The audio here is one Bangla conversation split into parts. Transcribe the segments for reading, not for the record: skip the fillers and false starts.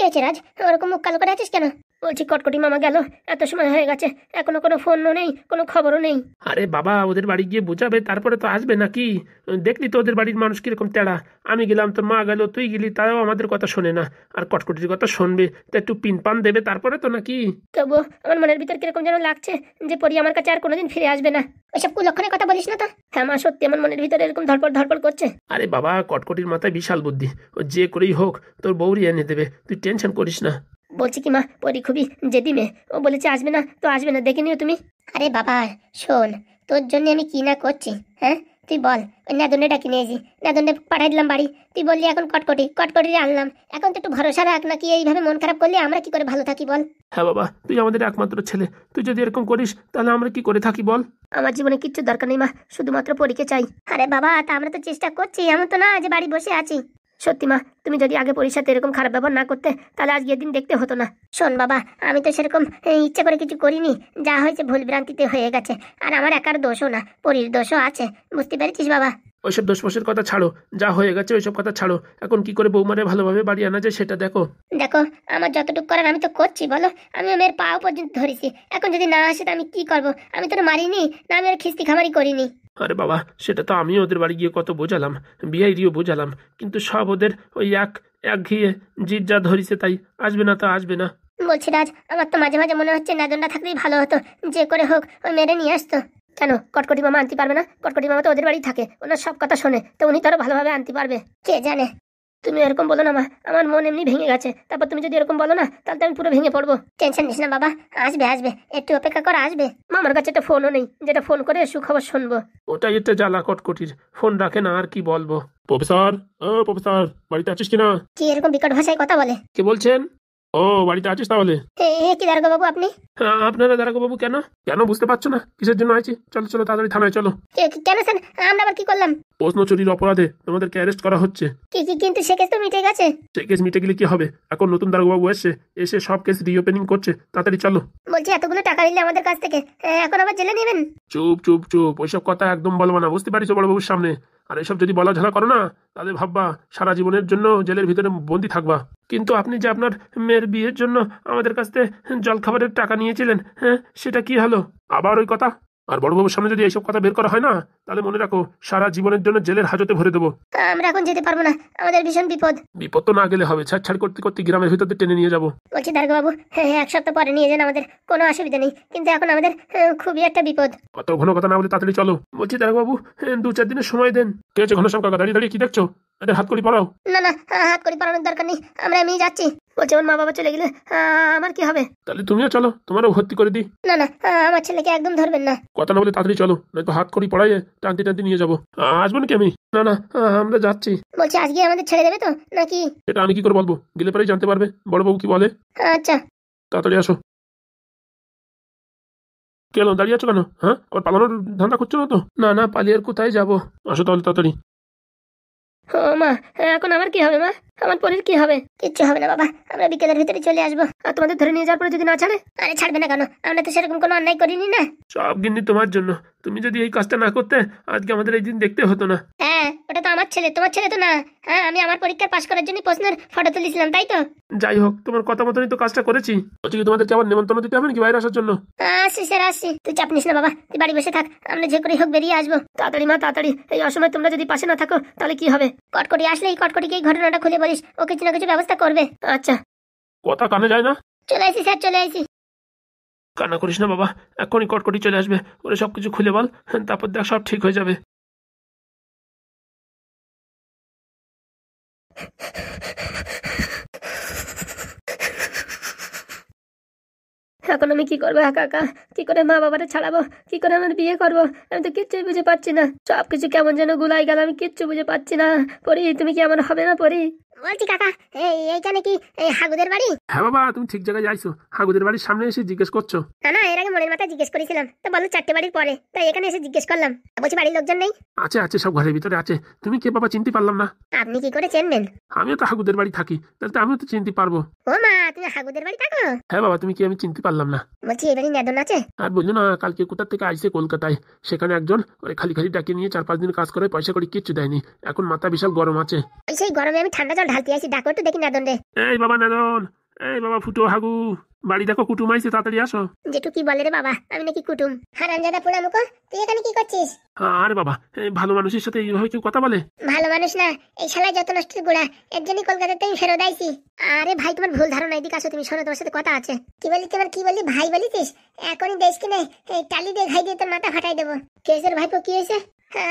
হয়েছে রাজ, ওরকম মুখ কালো করে আছিস কেন? বলছি কটকটি মামা গেল, এত সময় হয়ে গেছে, এখনো কোনো ফোনও নেই, কোনো খবরও নেই। আরে বাবা, ওদের বাড়ি গিয়ে বোঝাবে, তারপরে তো আসবে নাকি? দেখলি তো ওদের বাড়ির মানুষ কিরকম তেড়া। আমি গেলাম, তোর মা গেল, তুই গেলি, তারাও আমাদের কথা শোনে না। আর কটকটির কথা শুনবে তো একটু পিন পান দেবে তারপরে তো নাকি। তবুও আমার মনের ভিতর কিরকম যেন লাগছে যে পরি আমার কাছে আর কোনোদিন ফিরে আসবে না। ওইসব কুলক্ষণের কথা বলিস না তো। হ্যাঁ মা, সত্যি আমার মনের ভিতরে এরকম ধড়পড় ধড়পড় করছে। আরে বাবা, কটকটির মাথায় বিশাল বুদ্ধি, ও যে করেই হোক তোর বউরি এনে দেবে, তুই টেনশন করিস না। বলছি কি মা, পরি খুবই জেদি মেয়ে, ও বলেছে আসবে না তো আসবে না, দেখে নিও তুমি। আরে বাবা শোন, তোর জন্য আমি কি না করছি। হ্যাঁ তুই বল, ওই নাদনটা কিনে এসি, নাদনটা পাঠাই দিলাম বাড়ি, তুই বললি এখন কটকটি আনলাম, এখন তো একটু ভরসা রাখ, নাকি এইভাবে মন খারাপ করলে আমরা কি করে ভালো থাকি বল? হ্যাঁ বাবা, তুই আমাদের একমাত্র ছেলে, তুই যদি এরকম করিস তাহলে আমরা কি করে থাকি বল? আমার জীবনে কিচ্ছু দরকার নেই মা, শুধুমাত্র পরীকে চাই। আরে বাবা, তা আমরা তো চেষ্টা করছি, এমন তো না যে বাড়ি বসে আছি। সত্যি মা, তুমি যদি আগে পরীর সাথে এরকম খারাপ ব্যবহার না করতে তাহলে আজকের দিন দেখতে হতো না। শোন বাবা, আমি তো সেরকম ইচ্ছা করে কিছু করিনি, যা হয়েছে ভুল ভ্রান্তিতে হয়ে গেছে, আর আমার একার দোষও না, পরীর দোষও আছে, বুঝতে পেরেছিস বাবা? ওইসব দোষফোষের কথা ছাড়ো, যা হয়ে গেছে ওইসব কথা ছাড়ো, এখন কি করে বৌমারে ভালোভাবে বাড়ি আনা যায় সেটা দেখো। দেখো, আমার যতটুকু করার আমি তো করছি বলো, আমি মেয়ের পাও পর্যন্ত ধরেছি, এখন যদি না আসে তো আমি কি করব? আমি তো মারিনি, না আমি ওর খিস্তি খামারি করিনি। আরে বাবা, সেটা তো আমিও ওদের বাড়ি গিয়ে কত বোঝালাম, বিআইডিও বোঝালাম, কিন্তু সব ওদের ওই এক ঘিয়ে জিদ যা ধরিছে তাই, আসবে না তো আসবে না। বলছি রাজ, আমার তো মাঝে মাঝে মনে হচ্ছে নাদনটা থাকলেই ভালো হতো, যে করে হোক ওই মেরে নিয়ে আসতো। কেন কটকটি মামা আনতে পারবে না? কটকটি মামা তো ওদের বাড়ি থাকে, ওনার সব কথা শোনে, তো উনি তো আরো ভালোভাবে আনতে পারবে। কে জানে। তুমি এরকম বলো না মা, আমার মন এমনি ভেঙে গেছে, তারপর তুমি যদি এরকম বলো না তাহলে তো আমি পুরো ভেঙে পড়বো। টেনশন নিস না বাবা, আসবে আসবে, একটু অপেক্ষা করে আসবে। মামার কাছে একটা ফোনও নেই যেটা ফোন করে সুখবর শুনবো। ওটাই একটা জ্বালা কটকটির, ফোন রাখে না, আর কি বলবো। প্রফেসর, ও প্রফেসর, বাড়িতে আছিস কিনা? কি এরকম বিকট ভাষায় কথা বলে? কে বলছেন? ও, বাড়িতে আছিস তাহলে? কি দারোগা বাবু আপনি? আপনারা দাঁড়াগো বাবু, কেন কেন বুঝতে পারছো না কিসের জন্য আছি? চলো চলো তাড়াতাড়ি থানায় চলো। কেন স্যার, আমরা আবার কি করলাম? প্রশ্ন চুরির অপরাধে তোমাদেরকে অ্যারেস্ট করা হচ্ছে। কিন্তু সে কেস তো মিটে গেছে। সেই কেস মিটে গেলে কি হবে? এখন নতুন দারোগাবু এসে সব কেস রিওপেনিং করছে, তাড়াতাড়ি চলো। বলছি এতগুলো টাকা নিলে আমাদের কাছ থেকে, এখন আবার জেলে নেবেন? চুপ চুপ চুপ, ওইসব কথা একদম বলবো না, বুঝতে পারিস বড়বাবুর সামনে। আর এসব যদি বলা ঝালা করো না, তাহলে ভাববা সারা জীবনের জন্য জেলের ভিতরে বন্দি থাকবা। কিন্তু আপনি যে আপনার মেয়ের বিয়ের জন্য আমাদের কাছ থেকে জলখাবারের টাকা নিয়েছিলেন, হ্যাঁ সেটা কি হলো? আবার ওই কথা। আর বড়বাবুর সামনে যদি এইসব কথা বের করা হয় না, তাহলে মনে রাখো সারা জীবনের জন্য জেলের হাজতে ভরে দেবো। আমরা এখন যেতে পারবো না, আমাদের ভীষণ বিপদ। বিপদ তো না গেলে হবে, ছাড় করতে করতে গ্রামের ভিতরে টেনে নিয়ে যাবো। বলছি দারোগা বাবু, হ্যাঁ এক সপ্তাহ পরে নিয়ে যান, আমাদের কোনো অসুবিধা নেই, কিন্তু এখন আমাদের খুবই একটা বিপদ। অত ঘন কথা না বলে তাড়াতাড়ি চলো। বলছি দারোগাবু, 2-4 দিনের সময় দেন। ঠিক আছে ঘনশ্যাম কাকা, দাঁড়িয়ে দাঁড়িয়ে কি দেখছো? এদের হাত করি পড়াও। না না, হাত করি পড়ানোর দরকার নেই, আমরা এমনি যাচ্ছি। বলছি আমার মা বাবা চলে গেলে আমার কি হবে? তাহলে তুমিও চলো, তোমারও ভর্তি করে দিই। না না, আমার ছেলেকে একদম ধরবেন না। কথা না বলে তাড়াতাড়ি চলো, নয়তো হাত করি পড়াইয়ে টানতে টানতে নিয়ে যাবো। আসবো নাকি আমি? না না, আমরা যাচ্ছি। বলছি আজকে আমাদের ছেড়ে দেবে তো নাকি? এটা আমি কি করে বলবো, গেলে পরেই জানতে পারবে বড়বাবু কি বলে। আচ্ছা তাড়াতাড়ি আসো। কেন দাঁড়িয়ে আছো কেন? হ্যাঁ, আবার পালানোর ধান্দা করছো না তো? না না, পালিয়ে আর কোথায় যাবো, আসো তাহলে তাড়াতাড়ি। ও মা, এখন আমার কি হবে মা? আমার পরীর কি হবে? কিচ্ছু হবে না বাবা, আমরা বিকেলের ভিতরে চলে আসবো। আর তোমাদের ধরে নিয়ে যাওয়ার পরে যদি না ছাড়ে? আরে ছাড়বে না কেন, আমরা তো সেরকম কোনো অন্যায় করিনি না। সব গিন্নি তোমার জন্য, তুমি যদি এই কাজটা না করতে আজকে আমাদের এই দিন দেখতে হতো না। হ্যাঁ ওটা তো আমার ছেলে, তোমার ছেলে তো না। হ্যাঁ আমি আমার পরীক্ষার পাশ করার জন্য প্রশ্নের ফটো তুলেছিলাম, তাই তো? যাই হোক, তোমার কথা মতনই তো কাজটা করেছি। বলছি কি তোমাদেরকে আবার নেমন্তন্ন দিতে হবে নাকি বাইরে আসার জন্য? আসছি স্যার আসছি, তুই চাপ নিস না বাবা, তুই বাড়ি বসে থাক, আমরা যে করে হোক বেরিয়ে আসবো। তাড়াতাড়ি মা তাড়াতাড়ি, এই অসময় তোমরা যদি পাশে না থাকো তাহলে কি হবে? কটকটি আসলে এই কটকটিকে এই ঘটনাটা খুলে বলিস, ও কিছু না কিছু ব্যবস্থা করবে। আচ্ছা কথা কানে যায় না? চলে আসি স্যার, চলে আসি। কান্না করিস না বাবা, এখনই কটকটি চলে আসবে, ওরে সবকিছু খুলে বল, তারপর দেখ সব ঠিক হয়ে যাবে। এখন আমি কি করবো একা একা? কি করে মা বাবারে ছাড়াবো? কি করে আমার বিয়ে করবো? আমি তো কিচ্ছুই বুঝে পাচ্ছি না, সবকিছু কেমন যেন গুলাই গেল, আমি কিচ্ছু বুঝে পাচ্ছি না। পরি তুমি কি আমার হবে না? পরি বলছি কাকা, এইখানে কি হাগুদের বাড়ি? হ্যাঁ বাবা, তুমি ঠিক জায়গায় যাইছো, হাগুদের বাড়ির সামনে এসে জিজ্ঞেস করছো। না না, এর আগে মনের মাথায় জিজ্ঞেস করেছিলাম, তো বলো 4টে বাড়ির পরে, তাই এখানে এসে জিজ্ঞেস করলাম। বলছি বাড়ির লোকজন নেই? আছে আছে, সব ঘরের ভিতরে আছে। তুমি কে বাবা, চিনতে পারলাম না। আপনি কি করে চেনবেন? আমিও তো হাগুদের বাড়ি থাকি, তাহলে তো আমিও তো চিনতে পারবো। ও মা, তুমি হাগুদের বাড়ি থাকো? হ্যাঁ বাবা, তুমি কি, আমি চিনতে পারলাম না। বলছি এই বাড়ি নেদন আছে? আর বলছো না, কালকে কোথা থেকে আইসে কলকাতায়, সেখানে একজন খালি খালি ডাকিয়ে নিয়ে 4-5 দিন কাজ করে পয়সা করে কিচ্ছু দেয়নি, এখন মাথা বিশাল গরম আছে। সেই গরমে আমি ঠান্ডা জল ঢালতে আসি, ডাকো একটু দেখি নাদন রে। এই বাবা নাদন, এই বাবা ফুটো হাগু, বাড়ি দেখো কুটুম আইছে, তাড়াতাড়ি আসো। জেঠু কি বলে রে বাবা, আমি নাকি কুটুম? হারামজাদা পোড়ামুখো, তুই এখানে কি করছিস? আরে বাবা, এই ভালো মানুষের সাথে এইভাবে কেউ কথা বলে? ভালো মানুষ না, এই শালায় যত নষ্ট গোড়া, এর জন্যই কলকাতাতে আমি ফেরত আইছি। আরে ভাই, তোমার ভুল ধারণা, এদিকে আসো তুমি, শোনো তোমার সাথে কথা আছে। কি বলি তোমার, কি বলি ভাই বলিস? এখনই দেশ কিনে এই টালি দিয়ে ঘাই দিয়ে তোর মাথা ফাটাই দেবো। কি হয়েছে রে ভাইপো, কি হয়েছে?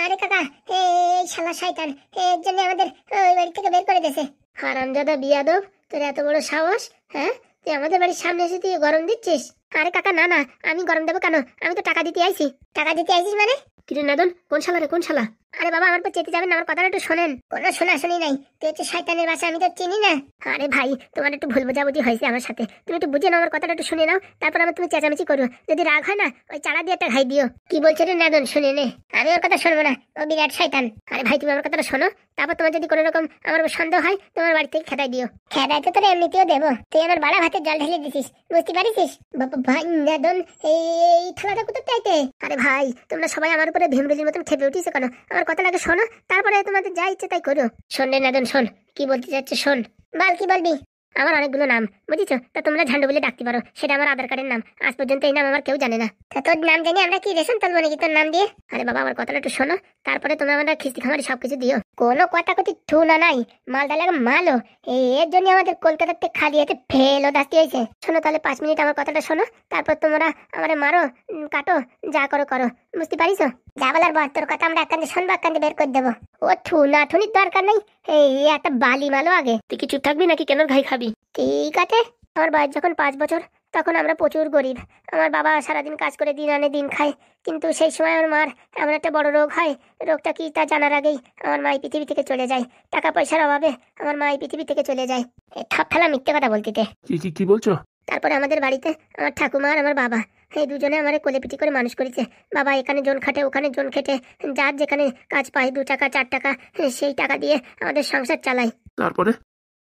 আরে কাকা, এই শালা শয়তান এর জন্য আমাদের ওই বাড়ি থেকে বের করে দিয়েছে। হারামজাদা বিয়াদব, তোর এত বড় সাহস! হ্যাঁ, তুই আমাদের বাড়ির সামনে এসে তুই গরম দিচ্ছিস? আরে কাকা না না, আমি গরম দেবো কেন? আমি তো টাকা দিতে আইছি। টাকা দিতে আইছিস মানে? কিরে নাদন, কোন শালা রে, কোন শালা? আরে বাবা, আমার পর চেতে যাবেন না, আমার কথাটা একটু শোনেন। কোনো শোনাশুনি নাই, তুই হচ্ছে শয়তানের বাসা, আমি তো চিনি না। আরে ভাই, তোমার একটু ভুল বোঝাবুঝি হয়েছে আমার সাথে, তুমি একটু বুঝে নাও, আমার কথাটা একটু শুনে নাও, তারপর আবার তুমি চেঁচামেচি করো। যদি রাগ হয় না, ওই চালা দিয়ে একটা ঘাই দিও। কি বলছো রে নাদন, শুনে নে। আমি ওর কথা শুনবো না, ও বিরাট শয়তান। আরে ভাই, তুমি আমার কথাটা শোনো, তারপর তোমার যদি কোনো রকম আমার সন্দেহ হয়, তোমার বাড়ি থেকে খেদাই দিও। খেদাই তো তোর এমনিতেও দেবো, তুই আমার বাড়া ভাতে জল ঢেলে দিছিস, বুঝতে পারিস? বাবা ভাই নাদন, এই থালাটা কোথায় চাইতে? আরে ভাই, তোমরা সবাই আমার উপরে ভীমরুলির মতন খেপে উঠিস কেন? আমার কথাটাকে শোনো, তারপরে তোমাদের যা ইচ্ছে তাই করো। শোন রে নাদন, শোন, কি বলতে চাচ্ছে শোন। বল, কি বলবি? আমার অনেকগুলো নাম, বুঝেছো? তা তোমরা ঝান্ডু বলে ডাকতে পারো, সেটা আমার আধার কার্ডের নাম। আজ পর্যন্ত এই নাম আমার কেউ জানে না। তা তোর নাম জানি আমরা কি রেশন তুলবো নাকি তোর নাম দিয়ে? আরে বাবা, আমার কথাটা একটু শোনো, তারপরে তোমরা আমরা খিস্তি খামারি সবকিছু দিও। কোনো কথা কথি ঠু না নাই, মালটা লাগে মালো। এর জন্য আমাদের কলকাতাতে খালি হাতে ফেলো দাস্তি হয়েছে। শোনো তাহলে 5 মিনিট আমার কথাটা শোনো, তারপর তোমরা আমারে মারো, কাটো, যা করো করো, বুঝতে পারিস? যা বলার বল, তোর কথা আমরা একান্তে শুনবো, একান্তে বের করে দেবো। ও থু না থুনির দরকার নেই, এই একটা বালি মালো আগে। তুই কি চুপ থাকবি নাকি কেন ঘাই খাবি? ঠিক আছে। আমার বয়স যখন 5 বছর, তখন আমরা প্রচুর গরিব। আমার বাবা সারাদিন কাজ করে দিন আনে দিন খায়, কিন্তু সেই সময় আমার মার এমন একটা বড় রোগ হয়। রোগটা কি তা জানার আগেই আমার মা এই পৃথিবী থেকে চলে যায়। টাকা পয়সার অভাবে আমার মা এই পৃথিবী থেকে চলে যায়। ঠাপ ফেলা মিথ্যে কথা বলতিতে। কি কি কি বলছো? তারপরে আমাদের বাড়িতে আমার ঠাকুমা আর আমার বাবা, এই দুজনে আমার কোলেপিটি করে মানুষ করেছে। বাবা এখানে জন খাটে, ওখানে জন খেটে, যার যেখানে কাজ পায় 2 টাকা 4 টাকা, সেই টাকা দিয়ে আমাদের সংসার চালায়। তারপরে?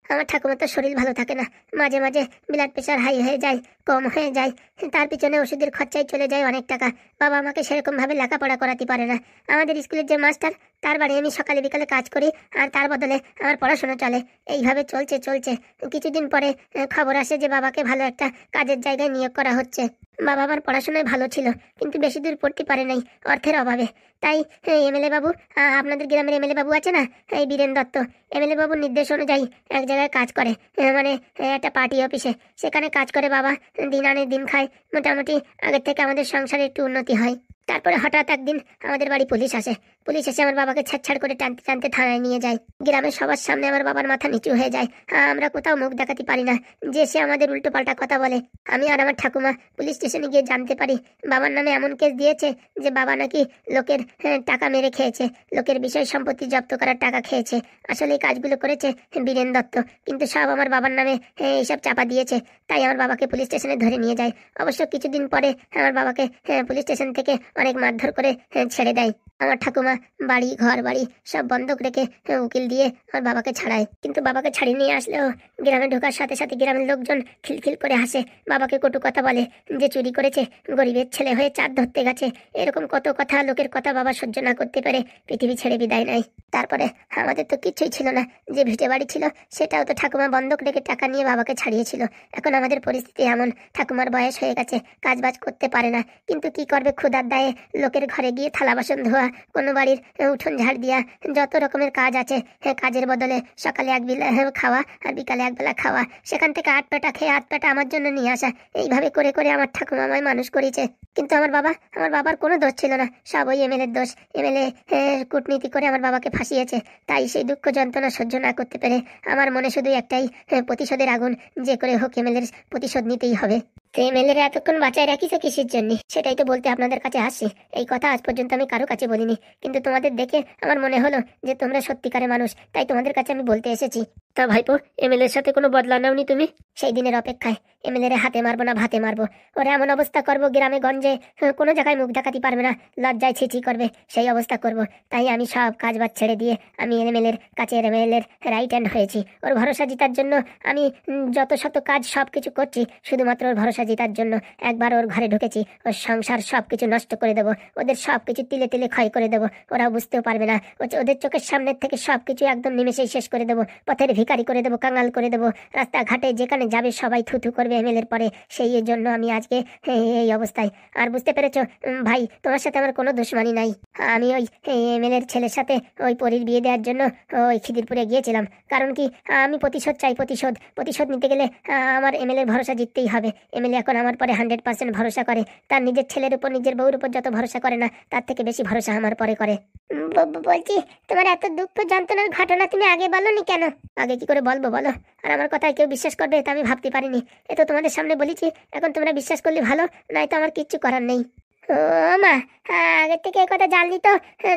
আমার ঠাকুমার তো শরীর ভালো থাকে না, মাঝে মাঝে ব্লাড প্রেশার হাই হয়ে যায়, কম হয়ে যায়, তার পিছনে ওষুধের খরচায় চলে যায় অনেক টাকা। বাবা আমাকে সেরকম ভাবে লেখাপড়া করাতে পারে না। আমাদের স্কুলের যে মাস্টার, তার বাড়ি আমি সকালে বিকালে কাজ করি, আর তার বদলে আমার পড়াশোনা চলে। এইভাবে চলছে চলছে কিছুদিন পরে খবর আসে যে বাবাকে ভালো একটা কাজের জায়গায় নিয়োগ করা হচ্ছে। বাবা আমার পড়াশোনায় ভালো ছিল, কিন্তু বেশি দূর পড়তে পারে নাই অর্থের অভাবে। তাই এমএলএ বাবু, আপনাদের গ্রামের এমএলএ বাবু আছে না, এই বীরেন দত্ত, এমএলএ বাবুর নির্দেশ অনুযায়ী এক জায়গায় কাজ করে, মানে একটা পার্টি অফিসে। সেখানে কাজ করে বাবা, দিন আনে দিন খায়, মোটামুটি আগের থেকে আমাদের সংসারে একটু উন্নতি হয়। তারপরে হঠাৎ একদিন আমাদের বাড়ি পুলিশ আসে। পুলিশ এসে আমার বাবাকে ছাড় করে টানতে টানতে থানায় নিয়ে যায়। গ্রামের সবার সামনে আমার বাবার মাথা নিচু হয়ে যায়। আমরা কোথাও মুখ দেখাতে পারি না, যে সে আমাদের উল্টো পাল্টা কথা বলে। আমি আর আমার ঠাকুমা পুলিশ স্টেশনে গিয়ে জানতে পারি বাবার নামে এমন কেস দিয়েছে যে বাবা নাকি লোকের টাকা মেরে খেয়েছে, লোকের বিষয় সম্পত্তি জব্দ করার টাকা খেয়েছে। আসলে এই কাজগুলো করেছে বীরেন দত্ত, কিন্তু সব আমার বাবার নামে এইসব চাপা দিয়েছে। তাই আমার বাবাকে পুলিশ স্টেশনে ধরে নিয়ে যায়। অবশ্য কিছুদিন পরে আমার বাবাকে পুলিশ স্টেশন থেকে অনেক মারধর করে ছেড়ে দেয়। আমার ঠাকুমা বাড়ি ঘর বাড়ি সব বন্ধক রেখে উকিল দিয়ে আমার বাবাকে ছাড়ায়। কিন্তু বাবাকে ছাড়িয়ে নিয়ে আসলেও গ্রামে ঢোকার সাথে সাথে গ্রামের লোকজন খিলখিল করে হাসে, বাবাকে কটু কথা বলে, যে চুরি করেছে, গরিবের ছেলে হয়ে চাঁদ ধরতে গেছে, এরকম কত কথা, লোকের কথা বাবা সহ্য না করতে পেরে পৃথিবী ছেড়ে বিদায় নেয়। তারপরে আমাদের তো কিচ্ছুই ছিল না, যে ভিটে বাড়ি ছিল সেটাও তো ঠাকুমা বন্ধক রেখে টাকা নিয়ে বাবাকে ছাড়িয়েছিল। এখন আমাদের পরিস্থিতি এমন, ঠাকুমার বয়স হয়ে গেছে, কাজবাজ করতে পারে না, কিন্তু কি করবে, ক্ষুধার দায়ে লোকের ঘরে গিয়ে থালা বাসন ধোয়া, কোনো বাড়ির উঠোন ঝাড় দিয়া, যত রকমের কাজ আছে, কাজের বদলে সকালে এক বেলা খাওয়া আর বিকালে এক বেলা খাওয়া, সেখান থেকে 8 পেটা খেয়ে 8 পেটা আমার জন্য নিয়ে আসা। এইভাবে করে করে আমার ঠাকুমা আমায় মানুষ করেছে। কিন্তু আমার বাবার কোনো দোষ ছিল না, সব ওই এমএলএর দোষ। এমএলএ কূটনীতি করে আমার বাবাকে ফাঁসিয়েছে। তাই সেই দুঃখ যন্ত্রণা সহ্য না করতে পেরে আমার মনে শুধু একটাই প্রতিশোধের আগুন, যে করে হোক এমএলএর প্রতিশোধ নিতেই হবে। এমএলএ এতক্ষণ বাঁচায় রাখিছে কিসের জন্য, সেটাই তো বলতে আপনাদের কাছে আসছি। এই কথা আজ পর্যন্ত আমি কারো কাছে বলিনি, কিন্তু তোমাদের দেখে আমার মনে হলো যে তোমরা সত্যিকারের মানুষ, তাই তোমাদের কাছে আমি বলতে এসেছি। তা ভাইপো, এমএলএর সাথে কোনো বদলা নাওনি তুমি? সেই দিনের অপেক্ষায়। এমএলএর হাতে মারবো না ভাতে মারবো, ওরা এমন অবস্থা করবো গ্রামে গঞ্জে কোনো জায়গায় মুখ দেখাতে পারবে না, লজ্জায় ছিছি করবে, সেই অবস্থা করব। তাই আমি সব কাজ বাজ ছেড়ে দিয়ে আমি এমএলএর কাছে এমএলএর রাইট হ্যান্ড হয়েছি। ওর ভরসা জেতার জন্য আমি যত শত কাজ সব কিছু করছি, শুধুমাত্র ওর ভরসা ভরসা জেতার জন্য একবার ওর ঘরে ঢুকেছি, ওর সংসার সব কিছু নষ্ট করে দেবো, ওদের সব কিছু তিলে তিলে ক্ষয় করে দেবো, ওরা বুঝতেও পারবে না। ওদের চোখের সামনের থেকে সব কিছু একদম নিমেষেই শেষ করে দেবো, পথের ভিখারি করে দেবো, কাঙাল করে দেবো, রাস্তাঘাটে যেখানে যাবে সবাই থুথু করবে এমএলএর পরে। সেই জন্য আমি আজকে এই অবস্থায়। আর বুঝতে পেরেছো ভাই, তোমার সাথে আমার কোনো দুশ্মনী নাই। আমি ওই এমএলএর ছেলের সাথে ওই পরীর বিয়ে দেওয়ার জন্য ওই খিদিরপুরে গিয়েছিলাম। কারণ কি, আমি প্রতিশোধ চাই। প্রতিশোধ নিতে গেলে আমার এমএলএর ভরসা জিততেই হবে। এমএলএ এখন আমার পরে 100% ভরসা করে। তার নিজের ছেলের উপর, নিজের বউর উপর যত ভরসা করে না, তার থেকে বেশি ভরসা আমার পরে করে। বলছি, তোমার এত দুঃখ যন্ত্রণার ঘটনা তুমি আগে বলনি কেন? আগে কি করে বলবো বলো? আর আমার কথায় কেউ বিশ্বাস করবে এটা আমি ভাবতে পারিনি। এ তো তোমাদের সামনে বলেছি, এখন তোমরা বিশ্বাস করলে ভালো, নয়তো আমার কিচ্ছু করার নেই। ও মা, আগের থেকে এই কথা জানলি তো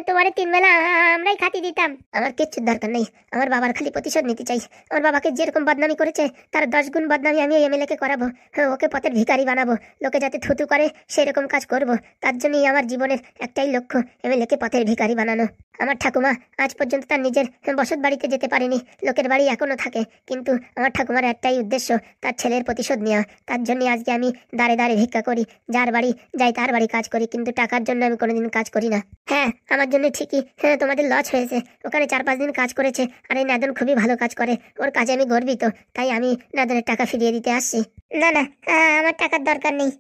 তোমার 3 বেলা আমরাই খাতি দিতাম। আমার কিচ্ছুর দরকার নেই, আমার বাবার খালি প্রতিশোধ নিতে চাই। আমার বাবাকে যেরকম বদনামি করেছে তার 10 গুণ বদনামি আমি এমএলএ কে করাবো। ওকে পথের ভিখারি বানাবো, লোকে যাতে থুতু করে সেরকম কাজ করব। তার জন্যই আমার জীবনের একটাই লক্ষ্য, এমএলএ কে পথের ভিখারি বানানো। আমার ঠাকুমা আজ পর্যন্ত তার নিজের বসত বাড়িতে যেতে পারেনি, লোকের বাড়ি এখনো থাকে, কিন্তু আমার ঠাকুমার একটাই উদ্দেশ্য, তার ছেলের প্রতিশোধ নেওয়া। তার জন্য আজকে আমি দাঁড়ে দাঁড়ে ভিক্ষা করি, যার বাড়ি যাই তার বাড়ি কাজ করি, কিন্তু টাকার জন্য আমি কোনোদিন কাজ করি না। হ্যাঁ, আমার জন্য ঠিকই তোমাদের লস হয়েছে। ওখানে 4-5 দিন কাজ করেছে, আর এই নাদন খুবই ভালো কাজ করে, ওর কাজে আমি গর্বিত, তাই আমি নাদনের টাকা ফিরিয়ে দিতে আসছি। না না, আমার টাকার দরকার নেই।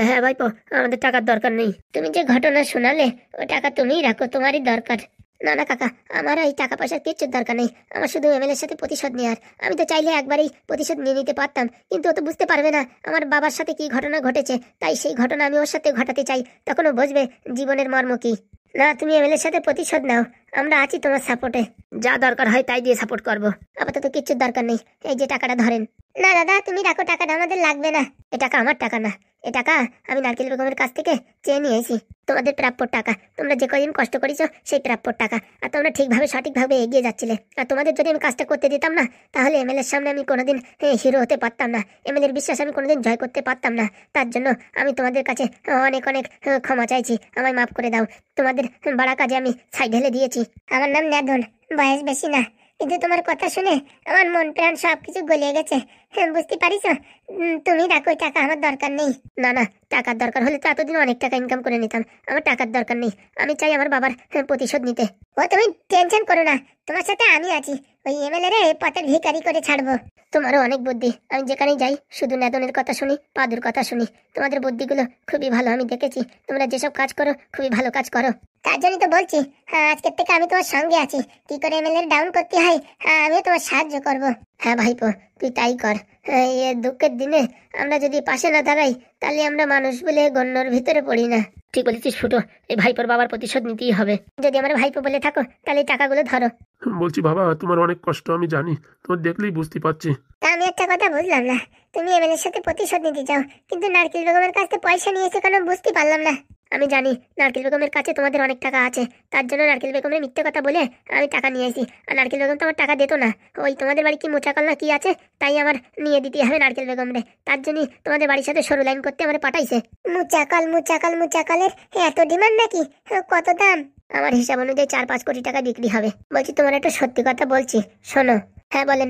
হ্যাঁ ভাইপো, আমাদের টাকার দরকার নেই। তুমি যে ঘটনা শোনালে, ও টাকা তুমিই রাখো, তোমারই দরকার। না না কাকা, আমার এই টাকা পয়সার কিচ্ছুর দরকার নেই, আমার শুধু এমএলএর সাথে প্রতিশোধ নেওয়ার। আমি তো চাইলে একবারই প্রতিশোধ নিয়ে নিতে পারতাম, কিন্তু ও তো বুঝতে পারবে না আমার বাবার সাথে কি ঘটনা ঘটেছে, তাই সেই ঘটনা আমি ওর সাথে ঘটাতে চাই, তখন ও বুঝবে জীবনের মর্ম কি। না, তুমি এমএলএর সাথে প্রতিশোধ নাও, আমরা আছি তোমার সাপোর্টে। যা দরকার হয় তাই দিয়ে সাপোর্ট করবো, আপাতত কিচ্ছুর দরকার নেই। এই যে টাকাটা ধরেন। না দাদা, তুমি রাখো, টাকাটা আমাদের লাগবে না। এ টাকা আমার টাকা না, এ টাকা আমি নারকেল বেগমের কাছ থেকে চেয়ে নিয়েছি, তোমাদের প্রাপ্য টাকা। তোমরা যে কদিন কষ্ট করেছো সেই প্রাপ্য টাকা, আর তোমরা ঠিকভাবে সঠিকভাবে এগিয়ে যাচ্ছিলে। আর তোমাদের যদি আমি কাজটা করতে দিতাম না, তাহলে এমএলএর সামনে আমি কোনোদিন হিরো হতে পারতাম না, এমএলএর বিশ্বাস আমি কোনোদিন জয় করতে পারতাম না। তার জন্য আমি তোমাদের কাছে অনেক অনেক ক্ষমা চাইছি, আমায় মাফ করে দাও। তোমাদের বাড়া কাজে আমি ছাই ঢেলে দিয়েছি। আমার নাম নাদন, বয়স বেশি না, কিন্তু তোমার কথা শুনে আমার মন প্রাণ সবকিছু গলিয়ে গেছে। বুঝতে পারিস, তুমি রাখো, টাকা আমার দরকার নেই। না না, টাকার দরকার হলে তো এতদিন অনেক টাকা ইনকাম করে নিতাম, আমার টাকার দরকার নেই। আমি চাই আমার বাবার প্রতিশোধ নিতে। ও তুমি টেনশন করো না, তোমার সাথে আমি আছি, ওই এমএলএ রে পথের ভিখারি করে ছাড়বো। তোমারও অনেক বুদ্ধি, আমি যেখানেই যাই শুধু নাদনের কথা শুনি, পাদুর কথা শুনি। তোমাদের বুদ্ধিগুলো খুবই ভালো, আমি দেখেছি তোমরা যেসব কাজ করো খুবই ভালো কাজ করো। তার জন্যই তো বলছি, আজকের থেকে আমি তোমার সঙ্গে আছি, কি করে এমএলএ ডাউন করতে হয় আমিও তোমার সাহায্য করব। হ্যাঁ ভাইপো, তুই তাই কর। এই দুঃখের দিনে আমরা যদি পাশে না দাঁড়াই, তাহলে আমরা মানুষ বলে গণ্যর ভিতরে পড়ি না। ঠিক বলেছিস ফুটো, এই ভাইপোর বাবার প্রতিশোধ নিতেই হবে। যদি আমার ভাইপো বলে থাকো, তাহলে এই টাকাগুলো ধরো। বলছি বাবা, তোমার অনেক কষ্ট আমি জানি, তোমার দেখলেই বুঝতে পারছি। তা আমি একটা কথা বুঝলাম না, তুমি এমএলএর সাথে প্রতিশোধ নিতে চাও, কিন্তু নারকেল বেগমের কাছ থেকে পয়সা নিয়েছো কেন বুঝতে পারলাম না। আমি জানি নারকেল বেগমের কাছে তোমাদের অনেক টাকা আছে, তার জন্য নারকেল বেগমের মিথ্যে কথা বলে আমি টাকা নিয়ে আসি। আর নারকেল বেগম তো আমার টাকা দিত না, ওই তোমাদের বাড়ি কি মোচাকল না কি আছে, তাই আমার নিয়ে দিতে হবে নারকেল বেগমরে। তার জন্যই তোমাদের বাড়ির সাথে সরু লাইন করতে আমার পাঠাইছে। মুচাকলের এত ডিমান্ড নাকি? কত দাম? আমার হিসাব অনুযায়ী 4-5 কোটি টাকা বিক্রি হবে। বলছি, তোমার একটা সত্যি কথা বলছি, শোনো। হ্যাঁ বলেন।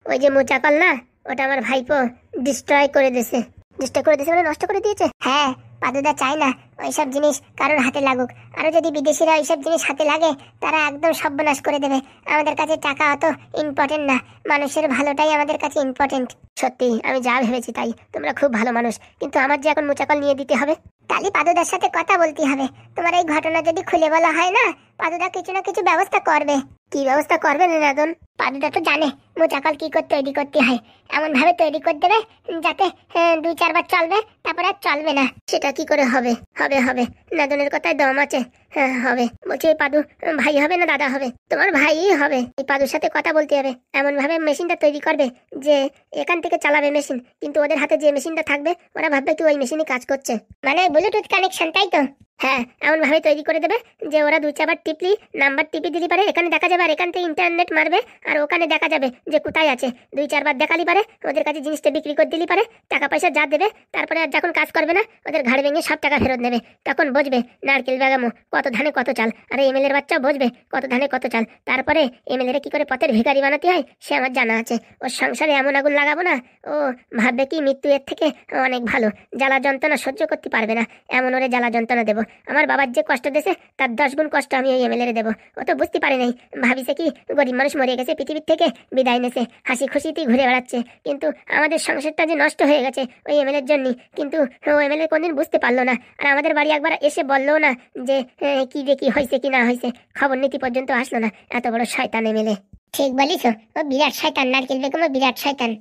ওই যে মোচাকল না, ওটা আমার ভাইপো ডিস্ট্রয় করে দিয়েছে। ডিস্ট্রয় করে দিয়েছে মানে নষ্ট করে দিয়েছে? হ্যাঁ, পাদুদা চায় না ওইসব জিনিস কারোর হাতে লাগুক, আরো যদি বিদেশিরা ওইসব জিনিস হাতে লাগে তারা একদম সর্বনাশ করে দেবে। আমাদের কাছে টাকা অত ইম্পর্টেন্ট না, মানুষের ভালোটাই আমাদের কাছে ইম্পর্টেন্ট। সত্যি আমি যা ভেবেছি তাই, তোমরা খুব ভালো মানুষ, কিন্তু আমার যে এখন মোচাকল নিয়ে দিতে হবে, তাহলে পাদুদার সাথে কথা বলতে হবে। তোমার এই ঘটনা যদি খুলে বলা হয় না, পাদুদা কিছু না কিছু ব্যবস্থা করবে। কি ব্যবস্থা করবে নাদন? পাদুদা তো জানে মোচাকল কি করে তৈরি করতে হয়, এমন ভাবে তৈরি করে দেবে যাতে 2-4 বার চলবে, তারপর আর চলবে না। সেটা কি করে হবে? হবে হবে, নাদনের কথায় দম আছে। হ্যাঁ হবে। বলছি, ওই পাদু ভাই হবে না দাদা হবে? তোমার ভাইই হবে। এই পাদুর সাথে কথা বলতে হবে, এমন ভাবে মেশিনটা তৈরি করবে যে এখান থেকে চালাবে মেশিন, কিন্তু ওদের হাতে যে মেশিনটা থাকবে ওরা ভাববে কি ওই মেশিনই কাজ করছে, মানে ব্লুটুথ কানেকশন, তাই তো? হ্যাঁ, এমন ভাবে তৈরি করে দেবে যে ওরা 2 4 বার টিপলি নাম্বার টিপি দিলি পারে এখানে দেখা যাবে, আর এখান থেকে ইন্টারনেট মারবে আর ওখানে দেখা যাবে যে কোথায় আছে। 2 4 বার দেখালি পারে ওদের কাছে জিনিসটা বিক্রি করে দিলি পারে, টাকা পয়সা যা দেবে, তারপরে আর যখন কাজ করবে না ওদের ঘাড় ভেঙে সব টাকা ফেরত নেবে। তখন বুঝবে নারকেল বেগমও কত ধানে কত চাল, আর এমএলএর বাচ্চাও বুঝবে কত ধানে কত চাল। তারপরে এমএলএ কি করে পথের ভিখারি বানাতে হয় সে আমার জানা আছে। ওর সংসারে এমন আগুন লাগাবো না, ও ভাববে কি মৃত্যু এর থেকে অনেক ভালো। জ্বালা যন্ত্রণা সহ্য করতে পারবে না, এমন ওরে জ্বালা যন্ত্রণা দেবো। আমার বাবার যে কষ্ট দিয়েছে তার 10 গুণ কষ্ট আমি ওই এমএলএ দেবো। ও তো বুঝতে পারে নাই, ভাবিছে কি গরিব মানুষ মরে গেছে, পৃথিবীর থেকে বিদায় নেছে, হাসি খুশিতেই ঘুরে বেড়াচ্ছে। কিন্তু আমাদের সংসারটা যে নষ্ট হয়ে গেছে ওই এমএলএর জন্য, কিন্তু ও এমএলএ কোনদিন বুঝতে পারলো না। আর আমাদের বাড়ি একবার এসে বললো না যে কি দিয়ে কি হয়েছে কি না হয়েছে, খবর নীতি পর্যন্ত আসলো না। এত বড় শয়তান এমএলএ। ঠিক বলিস, ও বিরাট শয়তান, নারকেল বেগম বিরাট শয়তান।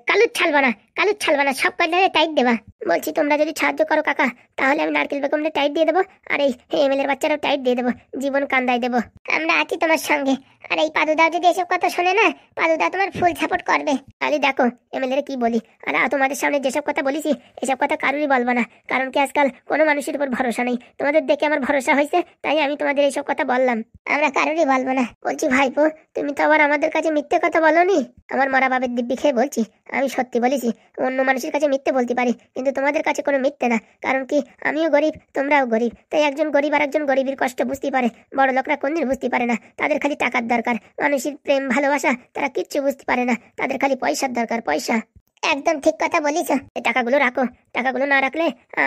কালুর ছালবা না, সব কয়লারে টাইট দেবা। বলছি তোমরা যদি সাহায্য করো কাকা, তাহলে আমি নারকেল বেগমকে টাইট দিয়ে দেবো, আর এই এমএলএর বাচ্চারাও টাইট দিয়ে দেবো, জীবন কান্দাই দেবো। আমরা আছি তোমার সঙ্গে। আর এই পাদুদাও যদি এসব কথা শোনে না, পাদুদা তোমার ফুল সাপোর্ট করবে। তাহলে দেখো এমএলএ কি বলি। আর তোমাদের সামনে যেসব কথা বলেছি এসব কথা কারোরই বলবো না, কারণ কি আজকাল কোনো মানুষের উপর ভরসা নেই। তোমাদের দেখে আমার ভরসা হয়েছে, তাই আমি তোমাদের এইসব কথা বললাম। আমরা কারোরই বলবো না। বলছি ভাইপো, তুমি তো আবার আমাদের কাছে মিথ্যে কথা বলোনি। আমার মরা বাবের দিব্যি খেয়ে বলছি, আমি সত্যি বলেছি। অন্য মানুষের কাছে মিথ্যে বলতে পারি, কিন্তু তোমাদের কাছে কোনো মিথ্যে না। কারণ কি আমিও গরিব, তোমরাও গরিব, তাই একজন গরিব আর একজন গরিবের কষ্ট বুঝতে পারে। বড় লোকরা কোনদিন বুঝতে পারে না, তাদের খালি টাকার দরকার, মানুষের প্রেম ভালোবাসা তারা কিচ্ছু বুঝতে পারে না, তাদের খালি পয়সার দরকার, পয়সা। একদম ঠিক কথা বলিস। এই টাকাগুলো রাখো, টাকাগুলো না রাখলে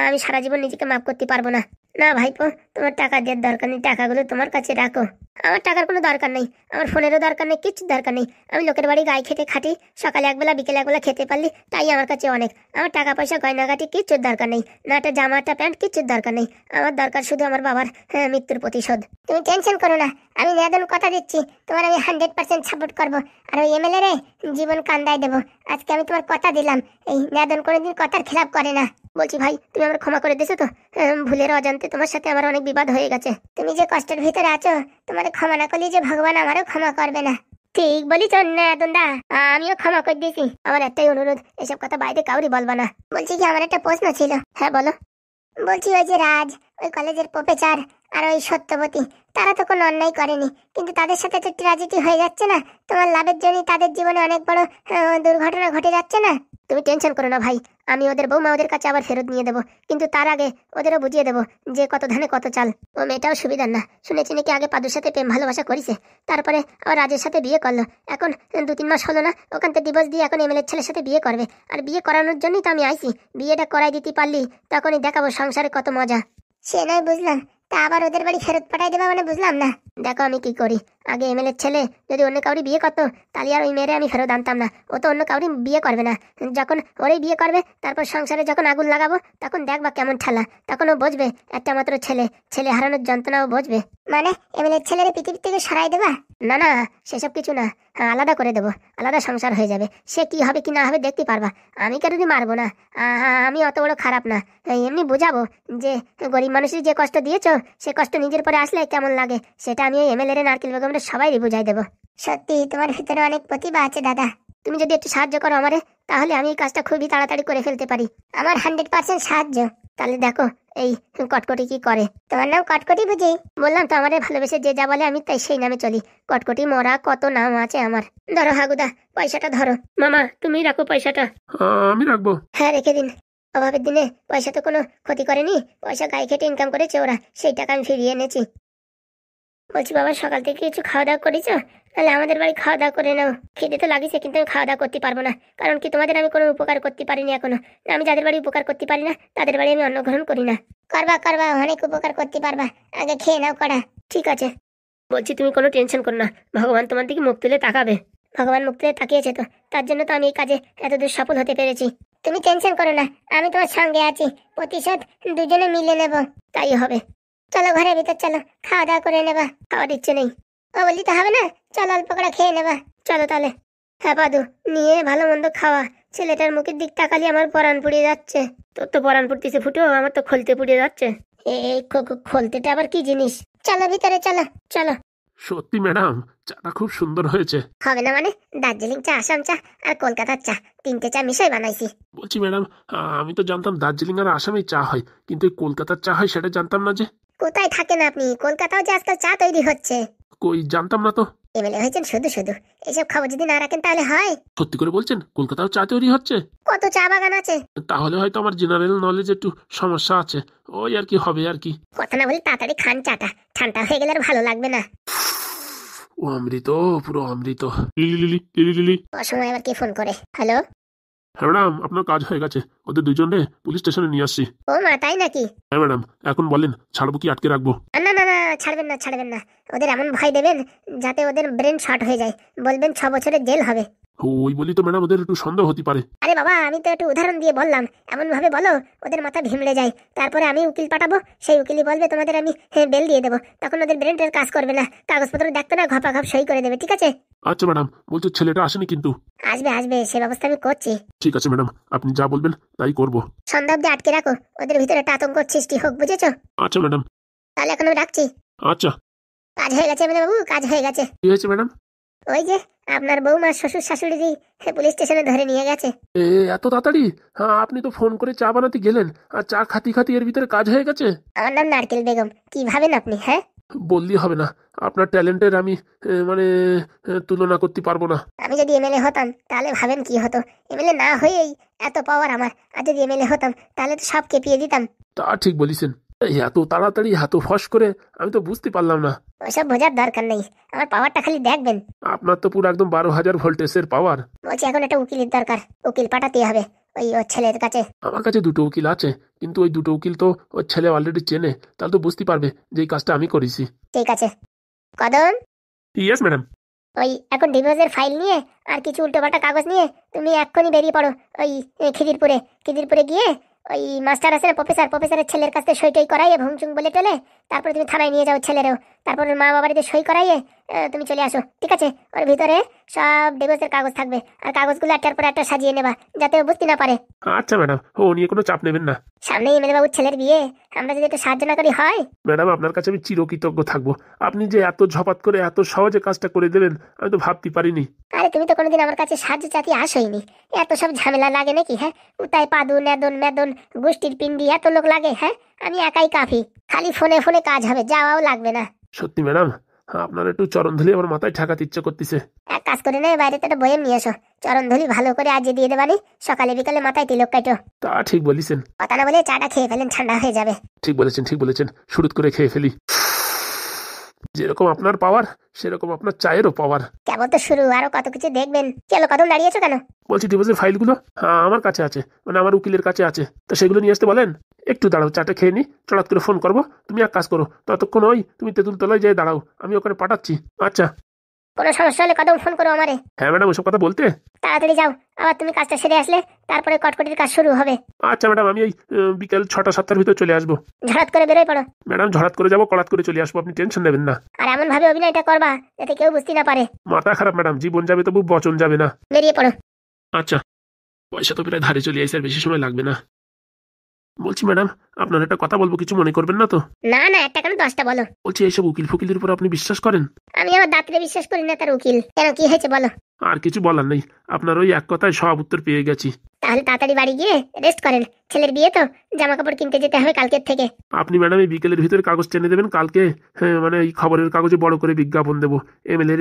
আমি সারা জীবন নিজেকে মাফ করতে পারবো না। না ভাইপো, তোমার টাকা দেওয়ার দরকার নেই, টাকাগুলো তোমার কাছে রাখো। আমার টাকার কোনো দরকার নেই, আমার ফোনেরও দরকার নেই, কিচ্ছু দরকার নেই। আমি লোকের বাড়ি গায়ে খেটে খাটি, সকালে একবেলা বিকেলে একবেলা খেতে পারলি তাই আমার কাছে অনেক। আমার টাকা পয়সা গয়নাগাটি কিচ্ছুর দরকার নেই, না একটা জামা একটা প্যান্ট কিচ্ছুর দরকার নেই। আমার দরকার শুধু আমার বাবার মৃত্যুর প্রতিশোধ। তুমি টেনশন করো না, আমি নেদন কথা দিচ্ছি, তোমার আমি 100% সাপোর্ট করবো। আর ওই এমএলএ রে জীবন কান্দায় দেবো। আজকে আমি তোমার কথা দিলাম, এই নেদন কোনোদিন কথার খেলাপ করে না। বলছি ভাই, তুমি আমার ক্ষমা করে দিছো তো? ভুলের অজান্তে তোমার সাথে আমার অনেক বিবাদ হয়ে গেছে। তুমি যে কষ্টের ভিতরে আছো, তোমার ক্ষমা না করলে যে ভগবান আমারও ক্ষমা করবে না। ঠিক বলিস নেদনদা, আমিও ক্ষমা করে দিয়েছি। আমার একটাই অনুরোধ, এসব কথা বাইরে কাউরি বলবা না। বলছি কি আমার একটা প্রশ্ন ছিল। হ্যাঁ বলো। বলছি ওই যে রাজ, ওই কলেজের প্রফেসর আর ওই সত্যবতী, তারা তো কোনো অন্যায় করেনি, কিন্তু তাদের সাথে তো ট্র্যাজেডি হয়ে যাচ্ছে না? তোমার লাভের জন্য তাদের জীবনে অনেক বড় দুর্ঘটনা ঘটে যাচ্ছে না? তুমি টেনশন করো না ভাই, আমি ওদের বৌমা ওদের কাছে আবার ফেরত নিয়ে দেবো, কিন্তু তার আগে ওদেরও বুঝিয়ে দেবো যে কত ধানে কত চাল। ও মেয়েটাও সুবিধার না, শুনেছি নাকি আগে পাদুর সাথে প্রেম ভালোবাসা করেছে, তারপরে আবার রাজের সাথে বিয়ে করলো। এখন 2 3 মাস হলো না, ওখান থেকে ডিভোর্স দিয়ে এখন এমএলএর ছেলের সাথে বিয়ে করবে। আর বিয়ে করানোর জন্যই তো আমি আইছি, বিয়েটা করাই দিতে পারলি তখনই দেখাবো সংসারে কত মজা। সে নয় বুঝলাম, তা আবার ওদের বাড়ি ফেরত পাঠাই দেবা মানে বুঝলাম না। দেখো আমি কি করি, আগে এমএলএর ছেলে যদি অন্য কাউরি বিয়ে করতো তাহলে আর ওই মেয়েরে আমি ফেরত আনতাম না। ও তো অন্য কাউরি বিয়ে করবে না, যখন ওরাই বিয়ে করবে তারপর সংসারে যখন আগুন লাগাবো তখন দেখবা কেমন ঠেলা, তখন ও বুঝবে একটা মাত্র ছেলে, ছেলে হারানোর যন্ত্রণাও বুঝবে। মানে এমএলএর ছেলের পৃথিবী থেকে সরাই দেবা? না না, সেসব কিছু না, আলাদা করে দেবো, আলাদা সংসার হয়ে যাবে। সে কি হবে কি না হবে দেখতে পারবা, আমি কারোরই মারবো না। আমি অত বড় খারাপ না, এমনি বুঝাবো যে গরিব মানুষের যে কষ্ট দিয়েছো সে কষ্ট নিজের পরে আসলে কেমন লাগে, সেটা আমি ওই এমএলএ নারকেল বেগমরা সবাই বুঝাই দেবো। সত্যি তোমার ভিতরে অনেক প্রতিভা আছে দাদা, তুমি যদি একটু সাহায্য করো আমারে, তাহলে আমি এই কাজটা খুবই তাড়াতাড়ি করে ফেলতে পারি। আমার 100% সাহায্য। তাহলে দেখো এই কটকটি কি করে। তোমার নাম কটকটি বুঝি? বললাম তো আমারে ভালোবেসে যে যা বলে আমি তাই সেই নামে চলি। কটকটি মরা কত নাম আছে আমার। ধরো হাগুদা, পয়সাটা ধরো। মামা তুমি রাখো পয়সাটা। আমি রাখবো। হ্যাঁ রেখে দিন। অভাবের দিনে পয়সা তো কোনো ক্ষতি করেনি, পয়সা গায়ে খেটে ইনকাম করেছে ওরা, সেই টাকা আমি ফিরিয়ে এনেছি। বলছি বাবা, সকাল থেকে কিছু খাওয়া দাওয়া করেছো? তাহলে আমাদের বাড়ি খাওয়া দাওয়া করে নাও। খেতে তো লাগিছে, কিন্তু আমি খাওয়া দাওয়া করতে পারবো না, কারণ কি তোমাদের আমি কোনো উপকার করতে পারিনি এখনো। আমি যাদের বাড়ি উপকার করতে পারি না তাদের বাড়ি আমি অন্ন গ্রহণ করি না। করবা করবা, অনেক উপকার করতে পারবা, আগে খেয়ে নাও করা। ঠিক আছে। বলছি তুমি কোনো টেনশন করো না, ভগবান তোমার দিকে মুখ তুলে তাকাবে। ভগবান মুখ তুলে তাকিয়েছে তো, তার জন্য তো আমি এই কাজে এতদূর সফল হতে পেরেছি। তুমি টেনশন করো না, আমি তোমার সঙ্গে আছি, প্রতিশোধ দুজনে মিলে নেব। তাই হবে। চলো ঘরের ভিতর চলো, খাওয়া দাওয়া করে নেবা। খাওয়ার ইচ্ছে নেই। ও বললি তো হবে না, চলো অল্প করে খেয়ে নেবা। চলো তাহলে। হ্যাঁ পাদু, নিয়ে ভালো মন্দ খাওয়া। ছেলেটার মুখের দিক তাকালি আমার পরাণ পুড়িয়ে যাচ্ছে। তোর তো পরাণ পুড়তেছে ফুটো, আমার তো খলতে পুড়িয়ে যাচ্ছে। এই খলতেটা আবার কি জিনিস? চলো ভিতরে চলো। চলো। সত্যি ম্যাডাম, চাটা খুব সুন্দর হয়েছে। হবে না মানে, দার্জিলিং চা, আসাম চা আর কলকাতার চা, 3টে চা মিশাই বানাইছি। বলছি ম্যাডাম, আমি তো জানতাম দার্জিলিং আর আসামে চা হয়, কিন্তু এই কলকাতার চা হয় সেটা জানতাম না যে। কোথায় থাকেন আপনি? কলকাতাও যে আজকাল চা তৈরি হচ্ছে। কই জানতাম না তো। এমএলএ হয়েছেন শুধু শুধু, এসব খবর যদি না রাখেন তাহলে হয়? সত্যি করে বলছেন কলকাতাও চা তৈরি হচ্ছে? কত চা বাগান আছে। তাহলে হয়তো আমার জেনারেল নলেজ একটু সমস্যা আছে, ওই আর কি হবে আর কি। কথা না বলি তাড়াতাড়ি খান চাটা, ঠান্ডা হয়ে গেলে আর ভালো লাগবে না। ও অমৃত, পুরো অমৃত। Lily Lily Lily Lily. অসময় আবার কে ফোন করে? হ্যালো। হ্যাঁ ম্যাডাম, আপনার কাজ হয়ে গেছে, ওদের দুজনে পুলিশ স্টেশনে নিয়ে আসছি। ও মা, তাই নাকি? হ্যাঁ ম্যাডাম, এখন বলেন ছাড়বো কি আটকে রাখবো? না না না, ছাড়বেন না ছাড়বেন না। ওদের এমন ভয় দেবেন যাতে ওদের ব্রেন শর্ট হয়ে যায়। বলবেন 6 বছরের জেল হবে। ওই বলি তো ম্যাডাম, ওদের একটু সন্দেহ হতে পারে। আরে বাবা, আমি তো একটু উদাহরণ দিয়ে বললাম। এমন ভাবে বলো ওদের মাথা ভিমড়ে যায়। তারপরে আমি উকিল পাঠাবো, সেই উকিলই বলবে তোমাদের আমি বেল দিয়ে দেবো। তখন ওদের ব্রেনটার কাজ করবে না, কাগজপত্র দেখতো না, ঘপা ঘপ সই করে দেবে। ঠিক আছে? আচ্ছা ম্যাডাম, বলছো ছেলেটা আসেনি কিন্তু? আসবে আসবে, সে ব্যবস্থা আমি করছি। ঠিক আছে ম্যাডাম, আপনি যা বলবেন তাই করবো। সন্ধ্যা অব্দি আটকে রাখো, ওদের ভিতরে একটা আতঙ্ক সৃষ্টি হোক, বুঝেছো? আচ্ছা ম্যাডাম। তাহলে এখন আমি রাখছি। আচ্ছা। কাজ হয়ে গেছে মানে বাবু, কাজ হয়ে গেছে। কি হয়েছে ম্যাডাম? ওই যে আপনার বৌমা শ্বশুর শাশুড়ি পুলিশ স্টেশনে ধরে নিয়ে গেছে। এত তাড়াতাড়ি? হ্যাঁ, আপনি তো ফোন করে চা বানাতে গেলেন আর চা খাতি খাতি এর ভিতরে কাজ হয়ে গেছে। আমার নাম নারকেল বেগম, কি ভাবেন আপনি? হ্যাঁ, বললেই হবে না, আপনার ট্যালেন্টের আমি মানে তুলনা করতে পারবো না। আমি যদি এমএলএ হতাম তাহলে ভাবেন কি হতো। এমএলএ না হয়েই এত পাওয়ার আমার, আর যদি এমএলএ হতাম তাহলে তো সব কেপিয়ে দিতাম। তা ঠিক বলিছেন। এত তাড়াতাড়ি এত ফস করে আমি তো বুঝতে পারলাম না। ওইসব বোঝার দরকার নেই, আমার পাওয়ারটা খালি দেখবেন। আপনার তো পুরো একদম 12,000 ভোল্টেজের পাওয়ার। বলছি এখন একটা উকিলের দরকার, উকিল পাঠাতে হবে ওই ওর ছেলের কাছে। আমার কাছে 2টো উকিল আছে, কিন্তু ওই 2টো উকিল তো ওর ছেলে অলরেডি চেনে, তাহলে তো বুঝতে পারবে যে এই কাজটা আমি করেছি। ঠিক আছে কদম, ইয়েস ম্যাডাম। ওই এখন ডিভোর্সের ফাইল নিয়ে আর কিছু উল্টোপাল্টা কাগজ নিয়ে তুমি এক্ষুনি বেরিয়ে পড়ো। ওই খিদিরপুরে গিয়ে ওই মাস্টার আছে না, প্রফেসরের ছেলের কাছ থেকে সইটই করাইয়ে ভংচুং বলে টেলে তারপরে তুমি থানায় নিয়ে যাও ছেলেরও। তারপর মা বাবারিতে সই করাইয়ে তুমি চলে আসো। ঠিক আছে? ওর ভিতরে সব ডিভোর্সের কাগজ থাকবে, আর কাগজগুলো একটার পর একটা সাজিয়ে নেবা যাতে ও বুঝতে না পারে। আচ্ছা ম্যাডাম, ও নিয়ে কোনো চাপ নেবেন না। সামনেই এমএলএ বাবুর ছেলের বিয়ে, আমরা যদি একটু সাহায্য না করি হয়? ম্যাডাম, আপনার কাছে আমি চিরকৃতজ্ঞ থাকবো। আপনি যে এত ঝপাত করে এত সহজে কাজটা করে দেবেন আমি তো ভাবতে পারিনি। আরে তুমি তো কোনোদিন আমার কাছে সাহায্য চাতি আসোইনি, এত সব ঝামেলা লাগে নাকি? হ্যাঁ, উতায় পাদু নেদন মেদন গোষ্ঠীর পিন্ডি এত লোক লাগে? হ্যাঁ, আমি একাই কাফি, খালি ফোনে ফোনে কাজ হবে, যাওয়াও লাগবে না। সত্যি ম্যাডাম, আপনার একটু চরণধুলি আমার মাথায় ঠেকাতে ইচ্ছে করতেছে। এক কাজ করে নেই, বাইরে তো একটা বয়েম নিয়ে এসো, চরণধুলি ভালো করে আজ দিয়ে দেবানি, সকালে বিকালে মাথায় তিলক কাটো। তা ঠিক বলেছেন। কথা না বলে চাটা খেয়ে ফেলেন, ঠান্ডা হয়ে যাবে। ঠিক বলেছেন, শুরুত করে খেয়ে ফেলি। যেরকম আপনার পাওয়ার সেরকম আপনার চায়েরও পাওয়ার। কেবল তো শুরু, আরো কত কিছু দেখবেন। চলো, কদম দাঁড়িয়েছো কেন? বলছি ডিভোর্সের ফাইলগুলো আমার কাছে আছে, মানে আমার উকিলের কাছে আছে, তো সেগুলো নিয়ে আসতে বলেন। একটু দাঁড়াও, চাটা খেয়ে নি, চড়াত করে ফোন করবো। তুমি এক কাজ করো, ততক্ষণ ওই তুমি তেঁতুল তলায় যেয়ে দাঁড়াও, আমি ওখানে পাঠাচ্ছি। আচ্ছা। কোনো সমস্যা হলে কদম ফোন করো আমারে। হ্যাঁ ম্যাডাম, ওসব কথা বলতে। তাড়াতাড়ি যাও, আবার তুমি কাজটা সেরে আসলে তারপরে কটকটির কাজ শুরু হবে। আচ্ছা ম্যাডাম, আমি এই বিকেল 6টা-7টার ভিতর চলে আসবো। ঝড়াত করে বেরোয় পড়ো। ম্যাডাম, ঝড়াত করে যাবো, কড়াত করে চলে আসবো, আপনি টেনশন নেবেন না। আর এমন ভাবে অভিনয়টা করবা যাতে কেউ বুঝতে না পারে। মাথা খারাপ ম্যাডাম, জীবন যাবে তবু বচন যাবে না। বেরিয়ে পড়ো। আচ্ছা। পয়সা তো প্রায় ধারে চলে আসে, আর বেশি সময় লাগবে না। বলছি ম্যাডাম, আপনার একটা কথা বলবো, কিছু মনে করবেন না তো? না না, একটা কেন 10টা বলো। বলছি এইসব উকিল ফুকিলের উপর আপনি বিশ্বাস করেন? আমি আমার দাঁতরে বিশ্বাস করি না, তার উকিল কেন, কি হয়েছে বলো? আর কিছু বলার নেই, আপনার ওই এক কথায় সব উত্তর পেয়ে গেছি। তাহলে তাড়াতাড়ি বাড়ি গিয়ে রেস্ট করেন, ছেলের বিয়ে তো, জামা কাপড় কিনতে যেতে হবে কালকের থেকে। আপনি ম্যাডাম এই বিকেলের ভিতরে কাগজ টেনে দেবেন কালকে। হ্যাঁ, মানে এই খবরের কাগজে বড় করে বিজ্ঞাপন দেবো, এমএলএ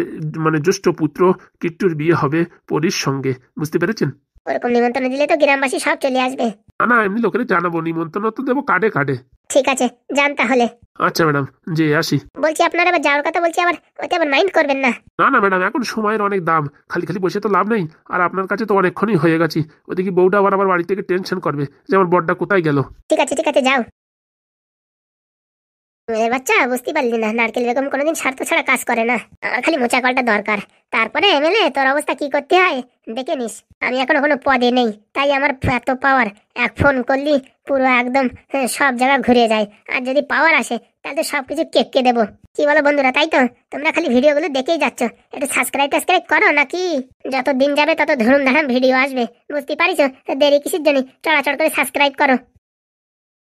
মানে জ্যেষ্ঠ পুত্র কিট্টুর বিয়ে হবে পরীর সঙ্গে, বুঝতে পেরেছেন? ওরকম নিমন্ত্রণ দিলে তো গ্রামবাসী সব চলে আসবে। না, এমনি লোকের জানাবো, নিমন্ত্রণ তো দেবো কার্ডে। ঠিক আছে, যান তাহলে। আচ্ছা ম্যাডাম, যে আসি। বলছি আপনার আবার যাওয়ার কথা বলছি, আবার ওইটা আবার মাইন্ড করবেন না। না ম্যাডাম, এখন সময়ের অনেক দাম, খালি খালি বসে তো লাভ নেই। আর আপনার কাছে তো অনেকক্ষণই হয়ে গেছি, ওদিকে বউটা আবার বাড়ি থেকে টেনশন করবে যে আমার বড়টা কোথায় গেল। ঠিক আছে যাও। মেয়ের বাচ্চা, বুঝতে পারলি না, নারকেল বেগম কোনোদিন স্বার্থ ছাড়া কাজ করে না। আমার খালি মোচা কলটা দরকার, তারপরে এমএলএ তোর অবস্থা কি করতে হয় দেখে নিস। আমি এখনো কোনো পদে নেই, তাই আমার এত পাওয়ার, এক ফোন করলি পুরো একদম সব জায়গা ঘুরে যায়। আর যদি পাওয়ার আসে তাহলে তো সবকিছু কেটে দেবো। কি বলো বন্ধুরা, তাই তো? তোমরা খালি ভিডিওগুলো দেখেই যাচ্ছ, একটু সাবস্ক্রাইব করো নাকি? যত দিন যাবে তত ধরুম ধারাম ভিডিও আসবে, বুঝতে পারিস? দেরি কিসের জন্য? চড়াচড় করে সাবস্ক্রাইব করো।